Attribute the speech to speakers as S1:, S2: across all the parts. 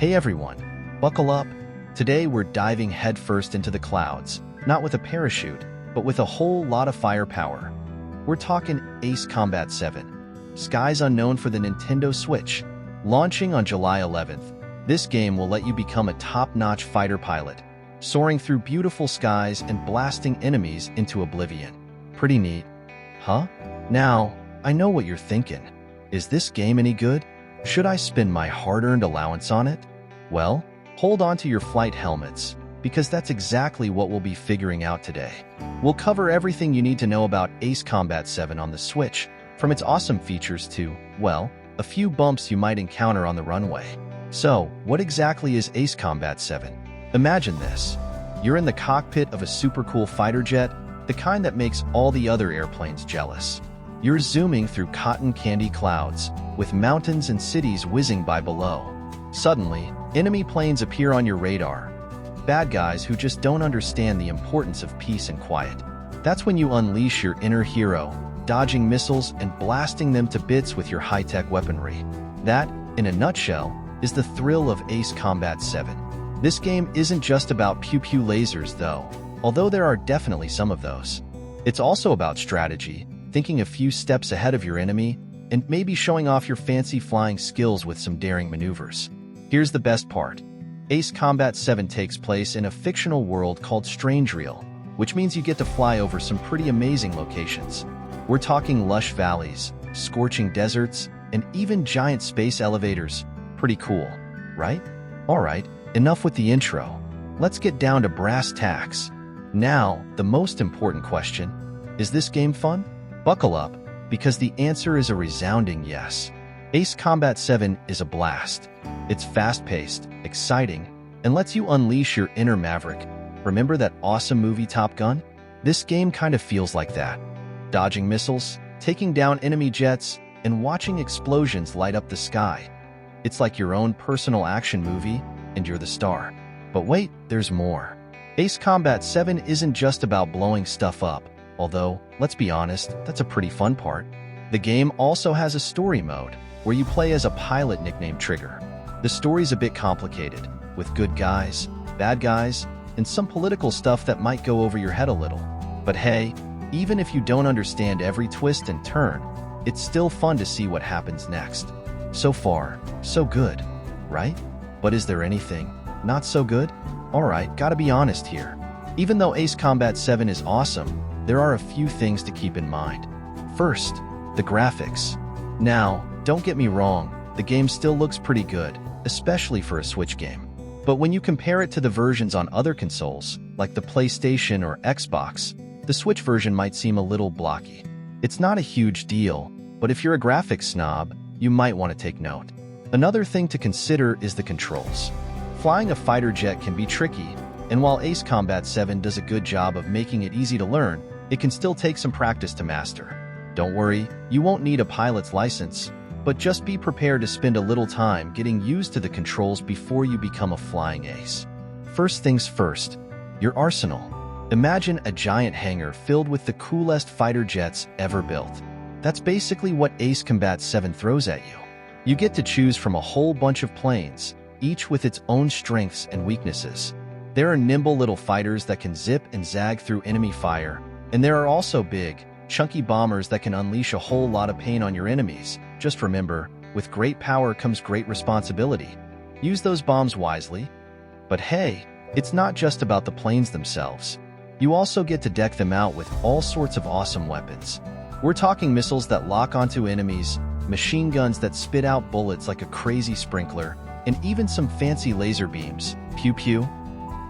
S1: Hey everyone, buckle up. Today we're diving headfirst into the clouds, not with a parachute, but with a whole lot of firepower. We're talking Ace Combat 7, Skies Unknown for the Nintendo Switch. Launching on July 11th, this game will let you become a top-notch fighter pilot, soaring through beautiful skies and blasting enemies into oblivion. Pretty neat, huh? Now, I know what you're thinking. Is this game any good? Should I spend my hard-earned allowance on it? Well, hold on to your flight helmets, because that's exactly what we'll be figuring out today. We'll cover everything you need to know about Ace Combat 7 on the Switch, from its awesome features to, well, a few bumps you might encounter on the runway. So, what exactly is Ace Combat 7? Imagine this. You're in the cockpit of a super cool fighter jet, the kind that makes all the other airplanes jealous. You're zooming through cotton candy clouds, with mountains and cities whizzing by below. Suddenly, enemy planes appear on your radar. Bad guys who just don't understand the importance of peace and quiet. That's when you unleash your inner hero, dodging missiles and blasting them to bits with your high-tech weaponry. That, in a nutshell, is the thrill of Ace Combat 7. This game isn't just about pew-pew lasers, though, although there are definitely some of those. It's also about strategy, thinking a few steps ahead of your enemy, and maybe showing off your fancy flying skills with some daring maneuvers. Here's the best part. Ace Combat 7 takes place in a fictional world called Strange Real, which means you get to fly over some pretty amazing locations. We're talking lush valleys, scorching deserts, and even giant space elevators. Pretty cool, right? Alright, enough with the intro. Let's get down to brass tacks. Now, the most important question. Is this game fun? Buckle up, because the answer is a resounding yes. Ace Combat 7 is a blast. It's fast-paced, exciting, and lets you unleash your inner maverick. Remember that awesome movie Top Gun? This game kind of feels like that. Dodging missiles, taking down enemy jets, and watching explosions light up the sky. It's like your own personal action movie, and you're the star. But wait, there's more. Ace Combat 7 isn't just about blowing stuff up, although, let's be honest, that's a pretty fun part. The game also has a story mode, where you play as a pilot nicknamed Trigger. The story's a bit complicated, with good guys, bad guys, and some political stuff that might go over your head a little. But hey, even if you don't understand every twist and turn, it's still fun to see what happens next. So far, so good, right? But is there anything not so good? Alright, gotta be honest here. Even though Ace Combat 7 is awesome, there are a few things to keep in mind. First, the graphics. Now, don't get me wrong, the game still looks pretty good, especially for a Switch game. But when you compare it to the versions on other consoles, like the PlayStation or Xbox, the Switch version might seem a little blocky. It's not a huge deal, but if you're a graphics snob, you might want to take note. Another thing to consider is the controls. Flying a fighter jet can be tricky, and while Ace Combat 7 does a good job of making it easy to learn, it can still take some practice to master. Don't worry, you won't need a pilot's license, but just be prepared to spend a little time getting used to the controls before you become a flying ace. First things first, your arsenal. Imagine a giant hangar filled with the coolest fighter jets ever built. That's basically what Ace Combat 7 throws at you. You get to choose from a whole bunch of planes, each with its own strengths and weaknesses. There are nimble little fighters that can zip and zag through enemy fire, and there are also big, chunky bombers that can unleash a whole lot of pain on your enemies. Just remember, with great power comes great responsibility. Use those bombs wisely. But hey, it's not just about the planes themselves. You also get to deck them out with all sorts of awesome weapons. We're talking missiles that lock onto enemies, machine guns that spit out bullets like a crazy sprinkler, and even some fancy laser beams. Pew-pew.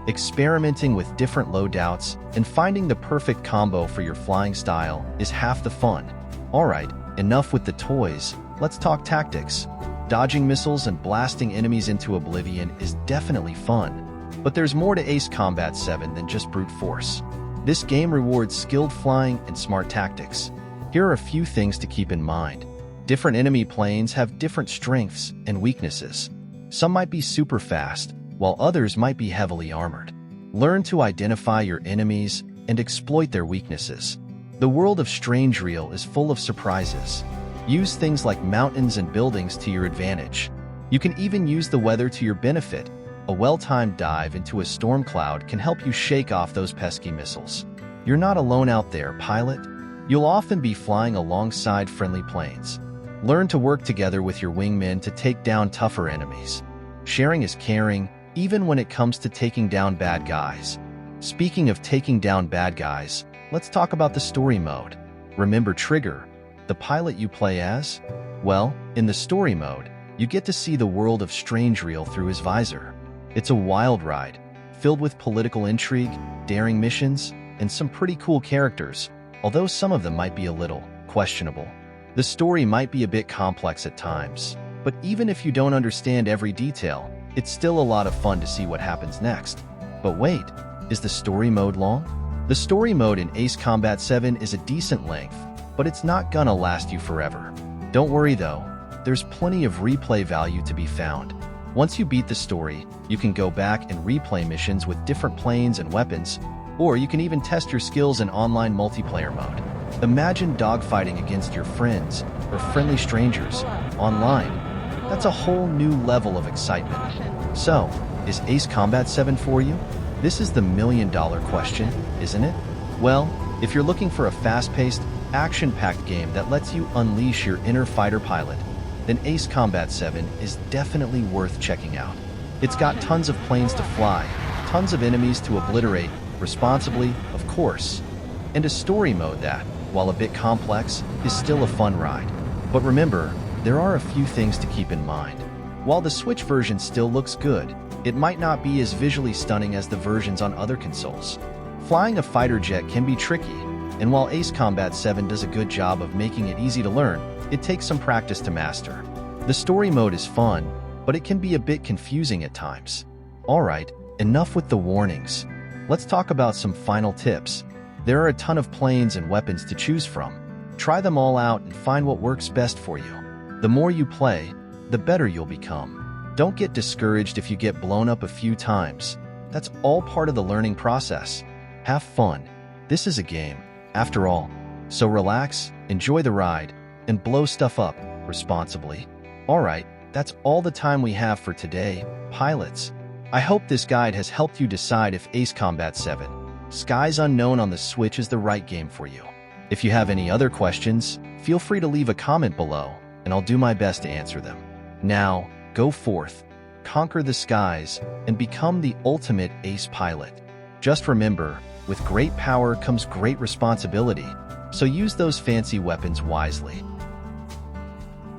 S1: Experimenting with different loadouts and finding the perfect combo for your flying style is half the fun. Alright, enough with the toys, let's talk tactics. Dodging missiles and blasting enemies into oblivion is definitely fun. But there's more to Ace Combat 7 than just brute force. This game rewards skilled flying and smart tactics. Here are a few things to keep in mind. Different enemy planes have different strengths and weaknesses. Some might be super fast, while others might be heavily armored. Learn to identify your enemies and exploit their weaknesses. The world of Strange Real is full of surprises. Use things like mountains and buildings to your advantage. You can even use the weather to your benefit. A well-timed dive into a storm cloud can help you shake off those pesky missiles. You're not alone out there, pilot. You'll often be flying alongside friendly planes. Learn to work together with your wingmen to take down tougher enemies. Sharing is caring, even when it comes to taking down bad guys. Speaking of taking down bad guys, let's talk about the story mode. Remember Trigger, the pilot you play as? Well, in the story mode, you get to see the world of Strangereal through his visor. It's a wild ride, filled with political intrigue, daring missions, and some pretty cool characters, although some of them might be a little questionable. The story might be a bit complex at times, but even if you don't understand every detail, it's still a lot of fun to see what happens next. But wait, is the story mode long? The story mode in Ace Combat 7 is a decent length, but it's not gonna last you forever. Don't worry though, there's plenty of replay value to be found. Once you beat the story, you can go back and replay missions with different planes and weapons, or you can even test your skills in online multiplayer mode. Imagine dogfighting against your friends or friendly strangers online. That's a whole new level of excitement. So, is Ace Combat 7 for you? This is the million-dollar question, isn't it? Well, if you're looking for a fast-paced, action-packed game that lets you unleash your inner fighter pilot, then Ace Combat 7 is definitely worth checking out. It's got tons of planes to fly, tons of enemies to obliterate, responsibly, of course, and a story mode that, while a bit complex, is still a fun ride. But remember, there are a few things to keep in mind. While the Switch version still looks good, it might not be as visually stunning as the versions on other consoles. Flying a fighter jet can be tricky, and while Ace Combat 7 does a good job of making it easy to learn, it takes some practice to master. The story mode is fun, but it can be a bit confusing at times. Alright, enough with the warnings. Let's talk about some final tips. There are a ton of planes and weapons to choose from. Try them all out and find what works best for you. The more you play, the better you'll become. Don't get discouraged if you get blown up a few times. That's all part of the learning process. Have fun. This is a game, after all. So relax, enjoy the ride, and blow stuff up responsibly. Alright, that's all the time we have for today, pilots. I hope this guide has helped you decide if Ace Combat 7, Skies Unknown on the Switch is the right game for you. If you have any other questions, feel free to leave a comment below, and I'll do my best to answer them. Now, go forth, conquer the skies, and become the ultimate ace pilot. Just remember, with great power comes great responsibility, so use those fancy weapons wisely.